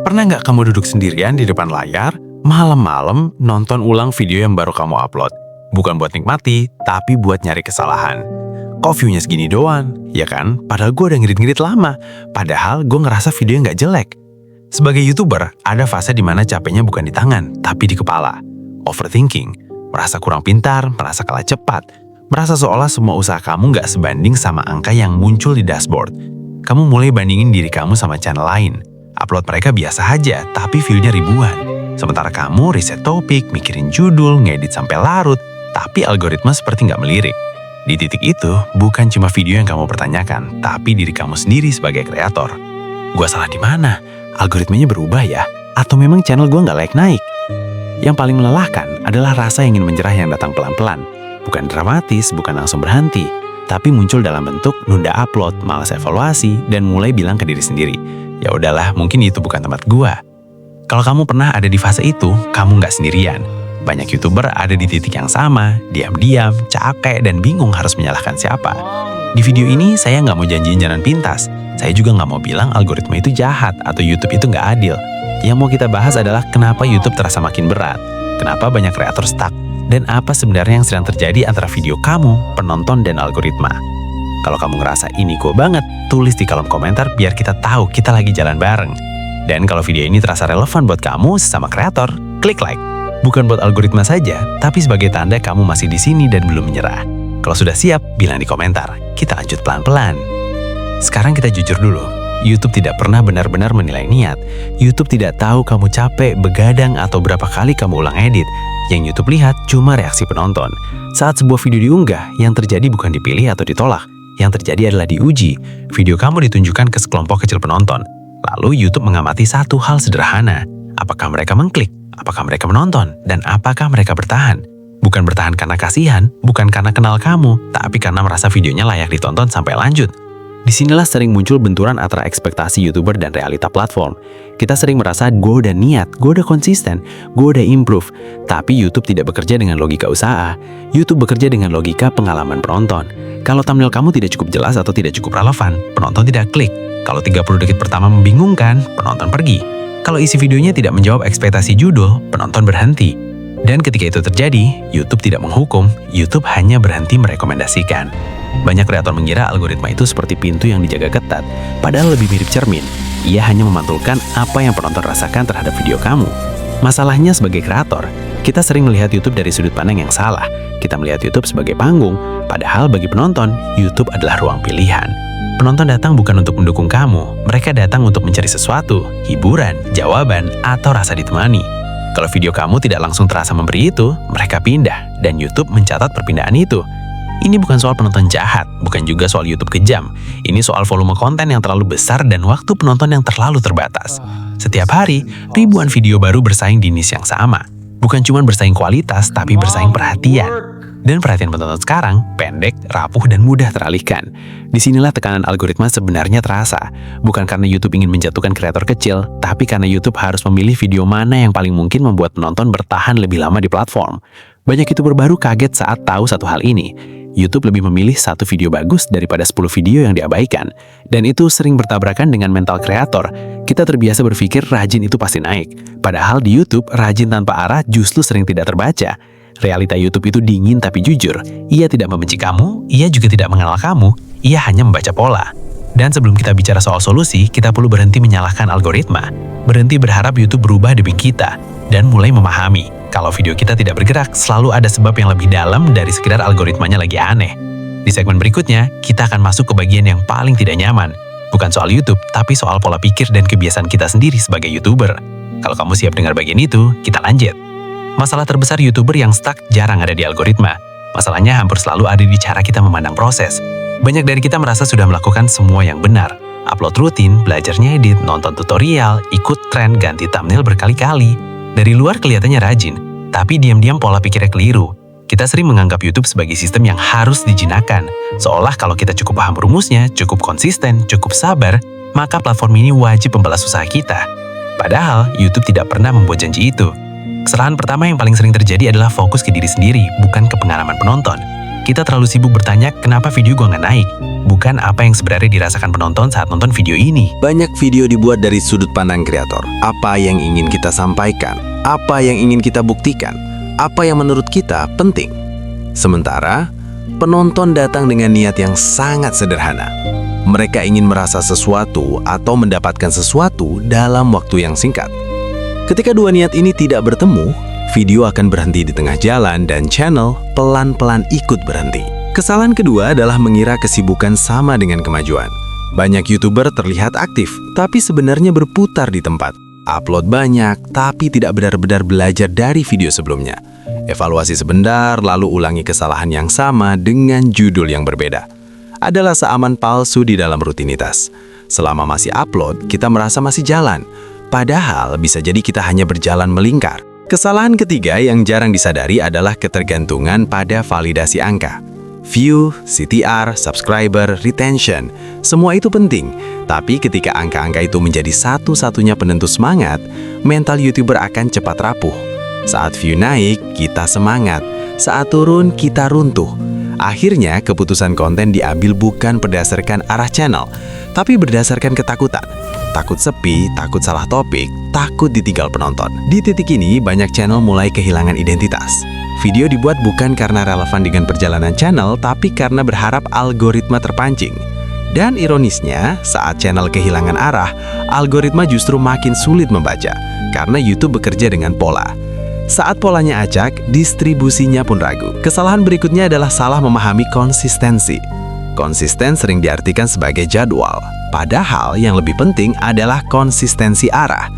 Pernah nggak kamu duduk sendirian di depan layar, malam-malam nonton ulang video yang baru kamu upload? Bukan buat nikmati, tapi buat nyari kesalahan. Kok view-nya segini doang? Ya kan? Padahal gue udah ngirit-ngirit lama. Padahal gue ngerasa videonya nggak jelek. Sebagai YouTuber, ada fase dimana capeknya bukan di tangan, tapi di kepala. Overthinking, merasa kurang pintar, merasa kalah cepat, merasa seolah semua usaha kamu nggak sebanding sama angka yang muncul di dashboard. Kamu mulai bandingin diri kamu sama channel lain. Upload mereka biasa aja, tapi view-nya ribuan. Sementara kamu riset topik, mikirin judul, ngedit sampai larut, tapi algoritma seperti nggak melirik. Di titik itu, bukan cuma video yang kamu pertanyakan, tapi diri kamu sendiri sebagai kreator. Gua salah di mana? Algoritmanya berubah ya? Atau memang channel gua nggak layak naik? Yang paling melelahkan adalah rasa ingin menyerah yang datang pelan-pelan. Bukan dramatis, bukan langsung berhenti, tapi muncul dalam bentuk nunda upload, malas evaluasi, dan mulai bilang ke diri sendiri, ya udahlah, mungkin itu bukan tempat gua. Kalau kamu pernah ada di fase itu, kamu nggak sendirian. Banyak YouTuber ada di titik yang sama, diam-diam, capek, dan bingung harus menyalahkan siapa. Di video ini, saya nggak mau janjiin jalan pintas. Saya juga nggak mau bilang algoritma itu jahat atau YouTube itu nggak adil. Yang mau kita bahas adalah kenapa YouTube terasa makin berat, kenapa banyak kreator stuck, dan apa sebenarnya yang sedang terjadi antara video kamu, penonton, dan algoritma. Kalau kamu ngerasa ini gue banget, tulis di kolom komentar biar kita tahu kita lagi jalan bareng. Dan kalau video ini terasa relevan buat kamu sesama kreator, klik like. Bukan buat algoritma saja, tapi sebagai tanda kamu masih di sini dan belum menyerah. Kalau sudah siap, bilang di komentar. Kita lanjut pelan-pelan. Sekarang kita jujur dulu. YouTube tidak pernah benar-benar menilai niat. YouTube tidak tahu kamu capek, begadang, atau berapa kali kamu ulang edit. Yang YouTube lihat cuma reaksi penonton. Saat sebuah video diunggah, yang terjadi bukan dipilih atau ditolak. Yang terjadi adalah diuji. Video kamu ditunjukkan ke sekelompok kecil penonton. Lalu YouTube mengamati satu hal sederhana. Apakah mereka mengklik? Apakah mereka menonton? Dan apakah mereka bertahan? Bukan bertahan karena kasihan, bukan karena kenal kamu, tapi karena merasa videonya layak ditonton sampai lanjut. Disinilah sering muncul benturan antara ekspektasi YouTuber dan realita platform. Kita sering merasa gue udah niat, gue udah konsisten, gue udah improve. Tapi YouTube tidak bekerja dengan logika usaha. YouTube bekerja dengan logika pengalaman penonton. Kalau thumbnail kamu tidak cukup jelas atau tidak cukup relevan, penonton tidak klik. Kalau 30 detik pertama membingungkan, penonton pergi. Kalau isi videonya tidak menjawab ekspektasi judul, penonton berhenti. Dan ketika itu terjadi, YouTube tidak menghukum, YouTube hanya berhenti merekomendasikan. Banyak kreator mengira algoritma itu seperti pintu yang dijaga ketat, padahal lebih mirip cermin. Ia hanya memantulkan apa yang penonton rasakan terhadap video kamu. Masalahnya sebagai kreator, kita sering melihat YouTube dari sudut pandang yang salah. Kita melihat YouTube sebagai panggung, padahal bagi penonton, YouTube adalah ruang pilihan. Penonton datang bukan untuk mendukung kamu, mereka datang untuk mencari sesuatu, hiburan, jawaban, atau rasa ditemani. Kalau video kamu tidak langsung terasa memberi itu, mereka pindah, dan YouTube mencatat perpindahan itu. Ini bukan soal penonton jahat, bukan juga soal YouTube kejam. Ini soal volume konten yang terlalu besar dan waktu penonton yang terlalu terbatas. Setiap hari, ribuan video baru bersaing di niche yang sama. Bukan cuma bersaing kualitas, tapi bersaing perhatian. Dan perhatian penonton sekarang pendek, rapuh, dan mudah teralihkan. Disinilah tekanan algoritma sebenarnya terasa. Bukan karena YouTube ingin menjatuhkan kreator kecil, tapi karena YouTube harus memilih video mana yang paling mungkin membuat penonton bertahan lebih lama di platform. Banyak YouTuber baru kaget saat tahu satu hal ini. YouTube lebih memilih satu video bagus daripada 10 video yang diabaikan. Dan itu sering bertabrakan dengan mental kreator. Kita terbiasa berpikir rajin itu pasti naik. Padahal di YouTube, rajin tanpa arah justru sering tidak terbaca. Realita YouTube itu dingin tapi jujur. Ia tidak membenci kamu, ia juga tidak mengenal kamu, ia hanya membaca pola. Dan sebelum kita bicara soal solusi, kita perlu berhenti menyalahkan algoritma. Berhenti berharap YouTube berubah demi kita. Dan mulai memahami, kalau video kita tidak bergerak, selalu ada sebab yang lebih dalam dari sekedar algoritmanya lagi aneh. Di segmen berikutnya, kita akan masuk ke bagian yang paling tidak nyaman. Bukan soal YouTube, tapi soal pola pikir dan kebiasaan kita sendiri sebagai YouTuber. Kalau kamu siap dengar bagian itu, kita lanjut. Masalah terbesar YouTuber yang stuck jarang ada di algoritma. Masalahnya hampir selalu ada di cara kita memandang proses. Banyak dari kita merasa sudah melakukan semua yang benar. Upload rutin, belajar ngedit, nonton tutorial, ikut tren, ganti thumbnail berkali-kali. Dari luar kelihatannya rajin, tapi diam-diam pola pikirnya keliru. Kita sering menganggap YouTube sebagai sistem yang harus dijinakkan. Seolah kalau kita cukup paham rumusnya, cukup konsisten, cukup sabar, maka platform ini wajib membalas usaha kita. Padahal, YouTube tidak pernah membuat janji itu. Kesalahan pertama yang paling sering terjadi adalah fokus ke diri sendiri, bukan ke pengalaman penonton. Kita terlalu sibuk bertanya kenapa video gue nggak naik, bukan apa yang sebenarnya dirasakan penonton saat nonton video ini. Banyak video dibuat dari sudut pandang kreator. Apa yang ingin kita sampaikan, apa yang ingin kita buktikan, apa yang menurut kita penting. Sementara, penonton datang dengan niat yang sangat sederhana. Mereka ingin merasa sesuatu atau mendapatkan sesuatu dalam waktu yang singkat. Ketika dua niat ini tidak bertemu, video akan berhenti di tengah jalan dan channel pelan-pelan ikut berhenti. Kesalahan kedua adalah mengira kesibukan sama dengan kemajuan. Banyak YouTuber terlihat aktif, tapi sebenarnya berputar di tempat. Upload banyak, tapi tidak benar-benar belajar dari video sebelumnya. Evaluasi sebentar, lalu ulangi kesalahan yang sama dengan judul yang berbeda. Adalah seaman palsu di dalam rutinitas. Selama masih upload, kita merasa masih jalan. Padahal bisa jadi kita hanya berjalan melingkar. Kesalahan ketiga yang jarang disadari adalah ketergantungan pada validasi angka. View, CTR, subscriber, retention, semua itu penting. Tapi ketika angka-angka itu menjadi satu-satunya penentu semangat, mental YouTuber akan cepat rapuh. Saat view naik, kita semangat. Saat turun, kita runtuh. Akhirnya, keputusan konten diambil bukan berdasarkan arah channel, tapi berdasarkan ketakutan. Takut sepi, takut salah topik, takut ditinggal penonton. Di titik ini, banyak channel mulai kehilangan identitas. Video dibuat bukan karena relevan dengan perjalanan channel, tapi karena berharap algoritma terpancing. Dan ironisnya, saat channel kehilangan arah, algoritma justru makin sulit membaca, karena YouTube bekerja dengan pola. Saat polanya acak, distribusinya pun ragu. Kesalahan berikutnya adalah salah memahami konsistensi. Konsisten sering diartikan sebagai jadwal, padahal yang lebih penting adalah konsistensi arah.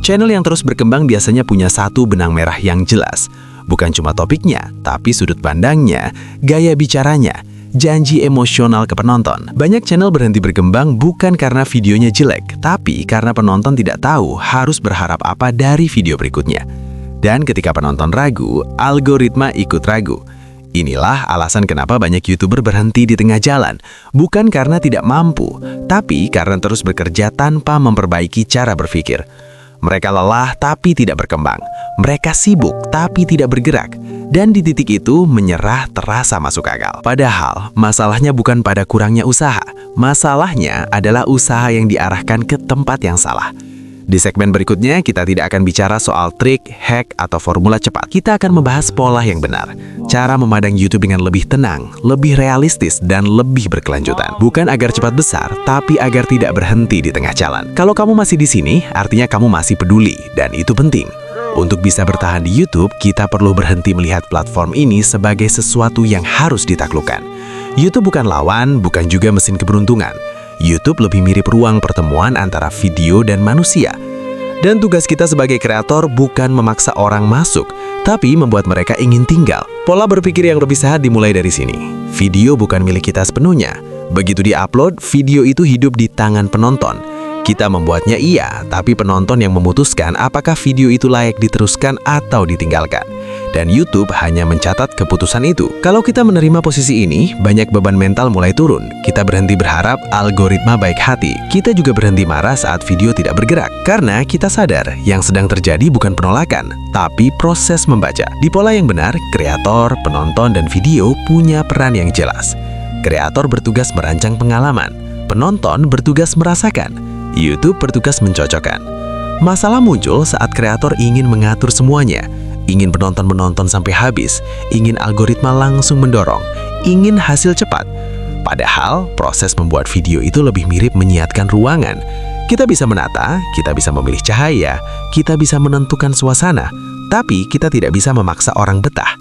Channel yang terus berkembang biasanya punya satu benang merah yang jelas. Bukan cuma topiknya, tapi sudut pandangnya, gaya bicaranya, janji emosional ke penonton. Banyak channel berhenti berkembang bukan karena videonya jelek, tapi karena penonton tidak tahu harus berharap apa dari video berikutnya. Dan ketika penonton ragu, algoritma ikut ragu. Inilah alasan kenapa banyak YouTuber berhenti di tengah jalan. Bukan karena tidak mampu, tapi karena terus bekerja tanpa memperbaiki cara berpikir. Mereka lelah tapi tidak berkembang. Mereka sibuk tapi tidak bergerak. Dan di titik itu menyerah terasa masuk akal. Padahal masalahnya bukan pada kurangnya usaha. Masalahnya adalah usaha yang diarahkan ke tempat yang salah. Di segmen berikutnya, kita tidak akan bicara soal trik, hack, atau formula cepat. Kita akan membahas pola yang benar. Cara memandang YouTube dengan lebih tenang, lebih realistis, dan lebih berkelanjutan. Bukan agar cepat besar, tapi agar tidak berhenti di tengah jalan. Kalau kamu masih di sini, artinya kamu masih peduli, dan itu penting. Untuk bisa bertahan di YouTube, kita perlu berhenti melihat platform ini sebagai sesuatu yang harus ditaklukkan. YouTube bukan lawan, bukan juga mesin keberuntungan. YouTube lebih mirip ruang pertemuan antara video dan manusia. Dan tugas kita sebagai kreator bukan memaksa orang masuk, tapi membuat mereka ingin tinggal. Pola berpikir yang lebih sehat dimulai dari sini. Video bukan milik kita sepenuhnya. Begitu di-upload, video itu hidup di tangan penonton. Kita membuatnya iya, tapi penonton yang memutuskan apakah video itu layak diteruskan atau ditinggalkan. Dan YouTube hanya mencatat keputusan itu. Kalau kita menerima posisi ini, banyak beban mental mulai turun. Kita berhenti berharap algoritma baik hati. Kita juga berhenti marah saat video tidak bergerak. Karena kita sadar, yang sedang terjadi bukan penolakan, tapi proses membaca. Di pola yang benar, kreator, penonton, dan video punya peran yang jelas. Kreator bertugas merancang pengalaman. Penonton bertugas merasakan. YouTube bertugas mencocokkan. Masalah muncul saat kreator ingin mengatur semuanya. Ingin penonton menonton sampai habis, ingin algoritma langsung mendorong, ingin hasil cepat. Padahal, proses membuat video itu lebih mirip menyiapkan ruangan. Kita bisa menata, kita bisa memilih cahaya, kita bisa menentukan suasana, tapi kita tidak bisa memaksa orang betah.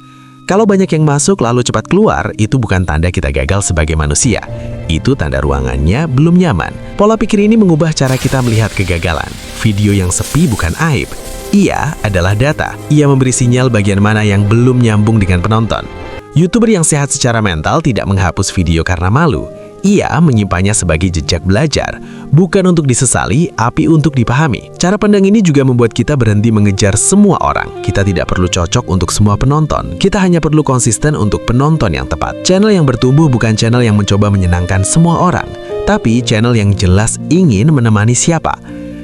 Kalau banyak yang masuk lalu cepat keluar, itu bukan tanda kita gagal sebagai manusia. Itu tanda ruangannya belum nyaman. Pola pikir ini mengubah cara kita melihat kegagalan. Video yang sepi bukan aib. Ia adalah data. Ia memberi sinyal bagian mana yang belum nyambung dengan penonton. YouTuber yang sehat secara mental tidak menghapus video karena malu. Ia menyimpannya sebagai jejak belajar, bukan untuk disesali, tapi untuk dipahami. Cara pandang ini juga membuat kita berhenti mengejar semua orang. Kita tidak perlu cocok untuk semua penonton. Kita hanya perlu konsisten untuk penonton yang tepat. Channel yang bertumbuh bukan channel yang mencoba menyenangkan semua orang, tapi channel yang jelas ingin menemani siapa.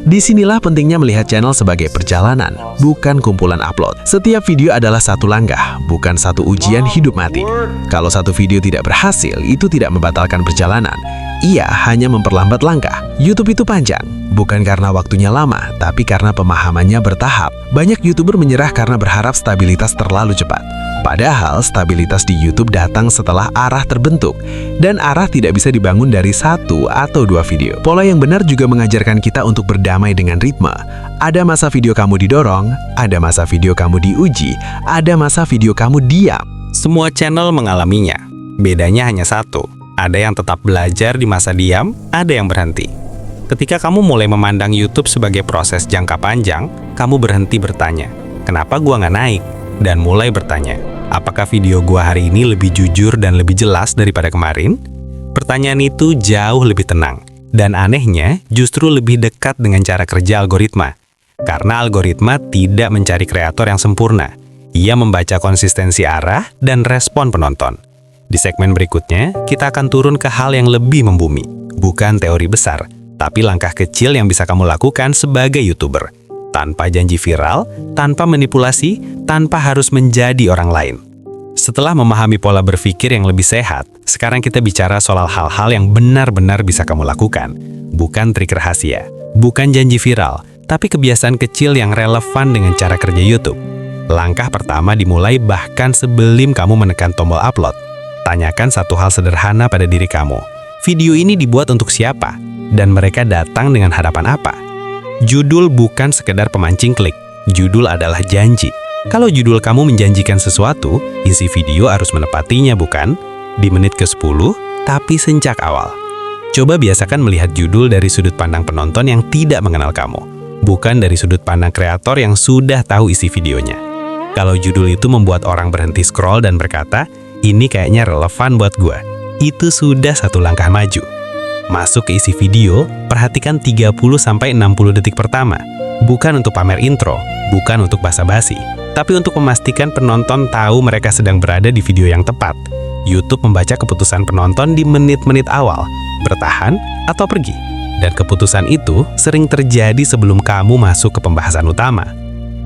Disinilah pentingnya melihat channel sebagai perjalanan, bukan kumpulan upload. Setiap video adalah satu langkah, bukan satu ujian hidup mati. Kalau satu video tidak berhasil, itu tidak membatalkan perjalanan. Ia hanya memperlambat langkah. YouTube itu panjang, bukan karena waktunya lama, tapi karena pemahamannya bertahap. Banyak YouTuber menyerah karena berharap stabilitas terlalu cepat. Padahal stabilitas di YouTube datang setelah arah terbentuk, dan arah tidak bisa dibangun dari 1 atau 2 video. Pola yang benar juga mengajarkan kita untuk berdamai dengan ritme. Ada masa video kamu didorong, ada masa video kamu diuji, ada masa video kamu diam. Semua channel mengalaminya. Bedanya hanya satu, ada yang tetap belajar di masa diam, ada yang berhenti. Ketika kamu mulai memandang YouTube sebagai proses jangka panjang, kamu berhenti bertanya, kenapa gua nggak naik? Dan mulai bertanya, apakah video gua hari ini lebih jujur dan lebih jelas daripada kemarin? Pertanyaan itu jauh lebih tenang, dan anehnya justru lebih dekat dengan cara kerja algoritma. Karena algoritma tidak mencari kreator yang sempurna, ia membaca konsistensi arah dan respon penonton. Di segmen berikutnya, kita akan turun ke hal yang lebih membumi, bukan teori besar, tapi langkah kecil yang bisa kamu lakukan sebagai YouTuber. Tanpa janji viral, tanpa manipulasi, tanpa harus menjadi orang lain. Setelah memahami pola berpikir yang lebih sehat, sekarang kita bicara soal hal-hal yang benar-benar bisa kamu lakukan. Bukan trik rahasia, bukan janji viral, tapi kebiasaan kecil yang relevan dengan cara kerja YouTube. Langkah pertama dimulai bahkan sebelum kamu menekan tombol upload. Tanyakan satu hal sederhana pada diri kamu. Video ini dibuat untuk siapa? Dan mereka datang dengan harapan apa? Judul bukan sekedar pemancing klik, judul adalah janji. Kalau judul kamu menjanjikan sesuatu, isi video harus menepatinya bukan? Di menit ke-10, tapi sejak awal. Coba biasakan melihat judul dari sudut pandang penonton yang tidak mengenal kamu, bukan dari sudut pandang kreator yang sudah tahu isi videonya. Kalau judul itu membuat orang berhenti scroll dan berkata, ini kayaknya relevan buat gua, itu sudah satu langkah maju. Masuk ke isi video, perhatikan 30-60 detik pertama. Bukan untuk pamer intro, bukan untuk basa-basi, tapi untuk memastikan penonton tahu mereka sedang berada di video yang tepat. YouTube membaca keputusan penonton di menit-menit awal, bertahan atau pergi. Dan keputusan itu sering terjadi sebelum kamu masuk ke pembahasan utama.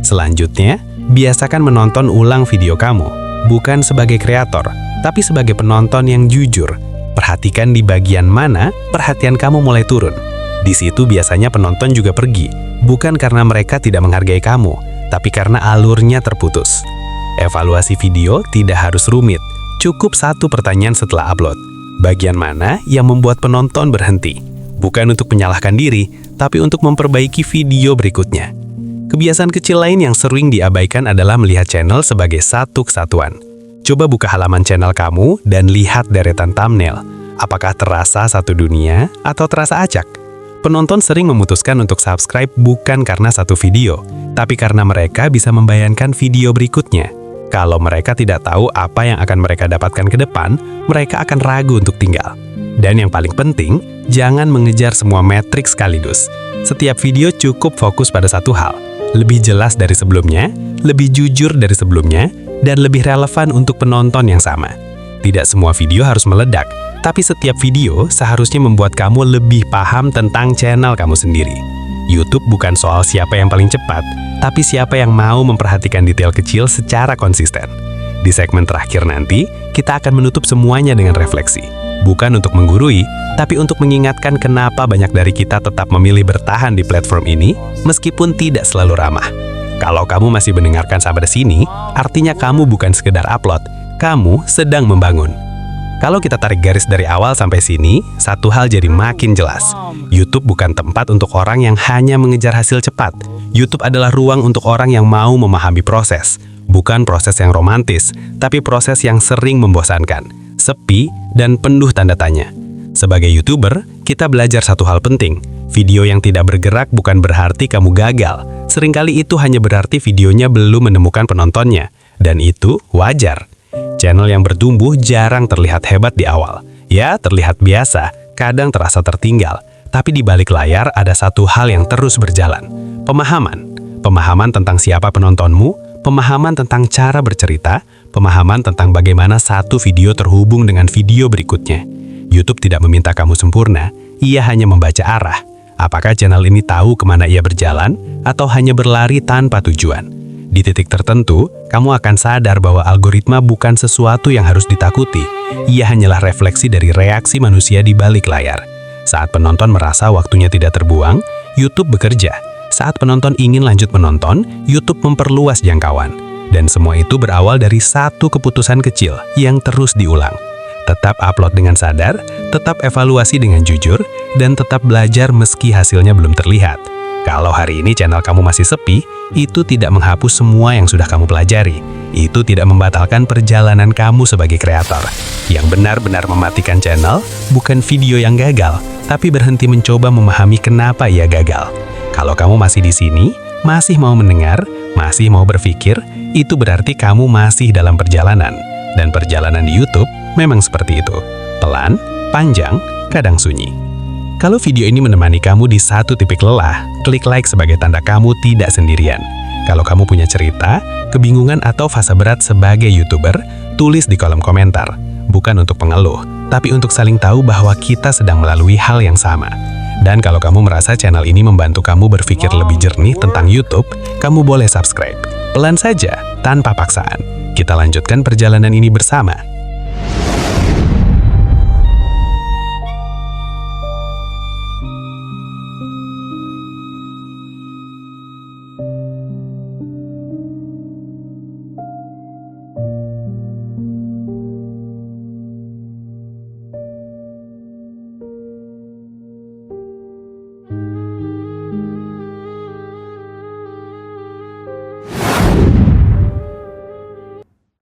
Selanjutnya, biasakan menonton ulang video kamu, bukan sebagai kreator, tapi sebagai penonton yang jujur. Perhatikan di bagian mana perhatian kamu mulai turun. Di situ biasanya penonton juga pergi, bukan karena mereka tidak menghargai kamu, tapi karena alurnya terputus. Evaluasi video tidak harus rumit, cukup satu pertanyaan setelah upload. Bagian mana yang membuat penonton berhenti? Bukan untuk menyalahkan diri, tapi untuk memperbaiki video berikutnya. Kebiasaan kecil lain yang sering diabaikan adalah melihat channel sebagai satu kesatuan. Coba buka halaman channel kamu dan lihat deretan thumbnail. Apakah terasa satu dunia atau terasa acak? Penonton sering memutuskan untuk subscribe bukan karena satu video, tapi karena mereka bisa membayangkan video berikutnya. Kalau mereka tidak tahu apa yang akan mereka dapatkan ke depan, mereka akan ragu untuk tinggal. Dan yang paling penting, jangan mengejar semua metrik sekaligus. Setiap video cukup fokus pada satu hal, lebih jelas dari sebelumnya, lebih jujur dari sebelumnya, dan lebih relevan untuk penonton yang sama. Tidak semua video harus meledak, tapi setiap video seharusnya membuat kamu lebih paham tentang channel kamu sendiri. YouTube bukan soal siapa yang paling cepat, tapi siapa yang mau memperhatikan detail kecil secara konsisten. Di segmen terakhir nanti, kita akan menutup semuanya dengan refleksi. Bukan untuk menggurui, tapi untuk mengingatkan kenapa banyak dari kita tetap memilih bertahan di platform ini, meskipun tidak selalu ramah. Kalau kamu masih mendengarkan sampai sini, artinya kamu bukan sekedar upload, kamu sedang membangun. Kalau kita tarik garis dari awal sampai sini, satu hal jadi makin jelas. YouTube bukan tempat untuk orang yang hanya mengejar hasil cepat. YouTube adalah ruang untuk orang yang mau memahami proses. Bukan proses yang romantis, tapi proses yang sering membosankan, sepi, dan penuh tanda tanya. Sebagai YouTuber, kita belajar satu hal penting. Video yang tidak bergerak bukan berarti kamu gagal. Seringkali itu hanya berarti videonya belum menemukan penontonnya. Dan itu wajar. Channel yang bertumbuh jarang terlihat hebat di awal. Ya, terlihat biasa, kadang terasa tertinggal. Tapi di balik layar ada satu hal yang terus berjalan. Pemahaman. Pemahaman tentang siapa penontonmu, pemahaman tentang cara bercerita, pemahaman tentang bagaimana satu video terhubung dengan video berikutnya. YouTube tidak meminta kamu sempurna, ia hanya membaca arah. Apakah channel ini tahu kemana ia berjalan, atau hanya berlari tanpa tujuan? Di titik tertentu, kamu akan sadar bahwa algoritma bukan sesuatu yang harus ditakuti. Ia hanyalah refleksi dari reaksi manusia di balik layar. Saat penonton merasa waktunya tidak terbuang, YouTube bekerja. Saat penonton ingin lanjut menonton, YouTube memperluas jangkauan. Dan semua itu berawal dari satu keputusan kecil yang terus diulang. Tetap upload dengan sadar, tetap evaluasi dengan jujur, dan tetap belajar meski hasilnya belum terlihat. Kalau hari ini channel kamu masih sepi, itu tidak menghapus semua yang sudah kamu pelajari. Itu tidak membatalkan perjalanan kamu sebagai kreator. Yang benar-benar mematikan channel bukan video yang gagal, tapi berhenti mencoba memahami kenapa ia gagal. Kalau kamu masih di sini, masih mau mendengar, masih mau berpikir, itu berarti kamu masih dalam perjalanan. Dan perjalanan di YouTube memang seperti itu. Pelan, panjang, kadang sunyi. Kalau video ini menemani kamu di satu titik lelah, klik like sebagai tanda kamu tidak sendirian. Kalau kamu punya cerita, kebingungan atau fase berat sebagai YouTuber, tulis di kolom komentar. Bukan untuk pengeluh, tapi untuk saling tahu bahwa kita sedang melalui hal yang sama. Dan kalau kamu merasa channel ini membantu kamu berpikir lebih jernih tentang YouTube, kamu boleh subscribe. Pelan saja, tanpa paksaan. Kita lanjutkan perjalanan ini bersama.